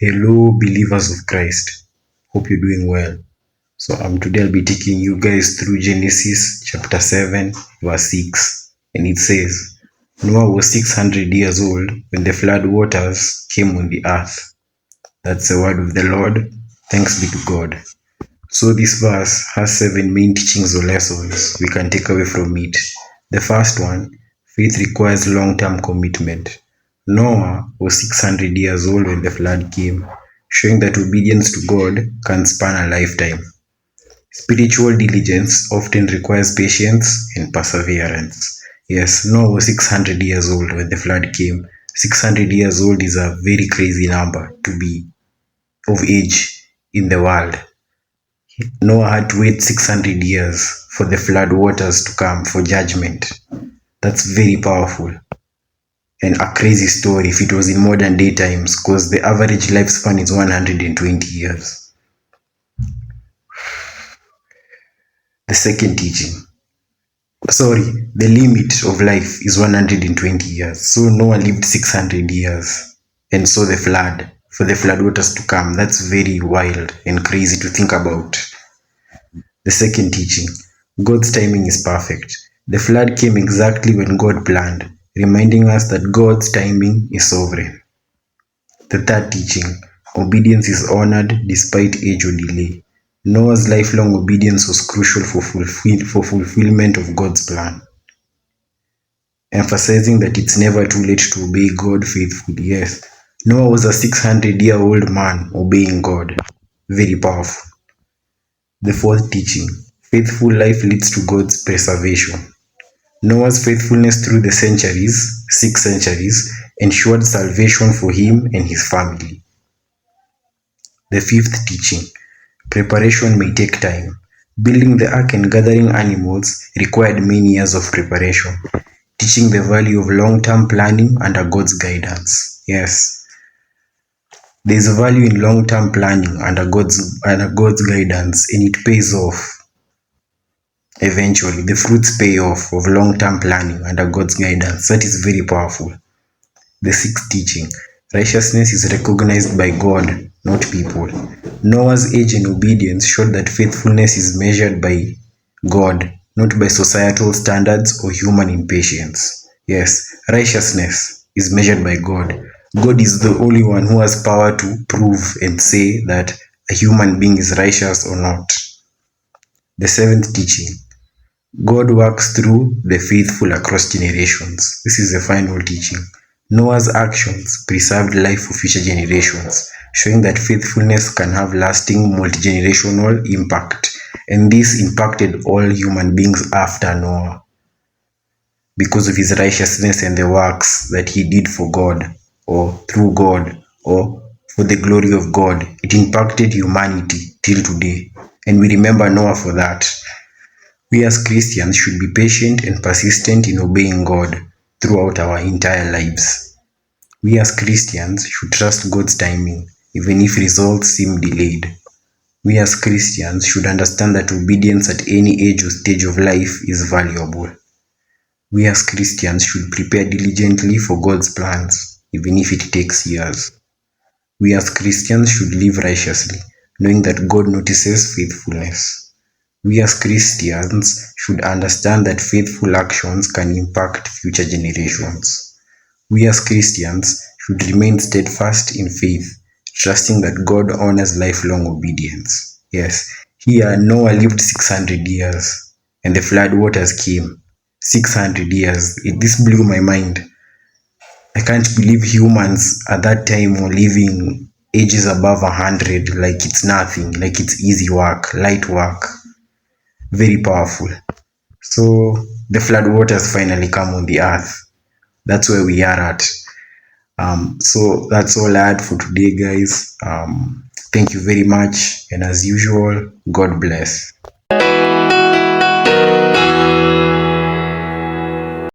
Hello, believers of Christ. Hope you're doing well. So, today I'll be taking you guys through Genesis chapter 7, verse 6. And it says, Noah was 600 years old when the flood waters came on the earth. That's the word of the Lord. Thanks be to God. So, this verse has 7 main teachings or lessons we can take away from it. The first one, faith requires long-term commitment. Noah was 600 years old when the flood came, showing that obedience to God can span a lifetime. Spiritual diligence often requires patience and perseverance. Yes, Noah was 600 years old when the flood came. 600 years old is a very crazy number to be of age in the world. Noah had to wait 600 years for the flood waters to come for judgment. That's very powerful and a crazy story if it was in modern day times, because the average lifespan is 120 years. The limit of life is 120 years. So Noah lived 600 years and saw the flood, for the flood waters to come. That's very wild and crazy to think about. The second teaching, God's timing is perfect. The flood came exactly when God planned, reminding us that God's timing is sovereign. The third teaching, obedience is honored despite age or delay. Noah's lifelong obedience was crucial for fulfillment of God's plan, emphasizing that it's never too late to obey God faithfully. Yes, Noah was a 600-year-old man obeying God. Very powerful. The fourth teaching, faithful life leads to God's preservation. Noah's faithfulness through the centuries, 6 centuries, ensured salvation for him and his family. The fifth teaching, preparation may take time. Building the ark and gathering animals required many years of preparation, teaching the value of long-term planning under God's guidance. Yes, there is a value in long-term planning under God's guidance, and it pays off. Eventually, the fruits pay off of long-term planning under God's guidance. That is very powerful. The sixth teaching, righteousness is recognized by God, not people. Noah's age and obedience showed that faithfulness is measured by God, not by societal standards or human impatience. Yes, righteousness is measured by God. God is the only one who has power to prove and say that a human being is righteous or not. The seventh teaching, God works through the faithful across generations. This is the final teaching. Noah's actions preserved life for future generations, showing that faithfulness can have lasting multi-generational impact. And this impacted all human beings after Noah because of his righteousness and the works that he did for God or through God or for the glory of God. It impacted humanity till today. And we remember Noah for that. We as Christians should be patient and persistent in obeying God throughout our entire lives. We as Christians should trust God's timing, even if results seem delayed. We as Christians should understand that obedience at any age or stage of life is valuable. We as Christians should prepare diligently for God's plans, even if it takes years. We as Christians should live righteously, knowing that God notices faithfulness. We as Christians should understand that faithful actions can impact future generations. We as Christians should remain steadfast in faith, trusting that God honors lifelong obedience. Yes, here Noah lived 600 years and the flood waters came. 600 years. This blew my mind. I can't believe humans at that time were living ages above 100 like it's nothing, like it's easy work, light work. Very powerful. So the flood waters finally come on the earth. That's where we are at. So that's all I had for today, guys. Thank you very much, and as usual, God bless.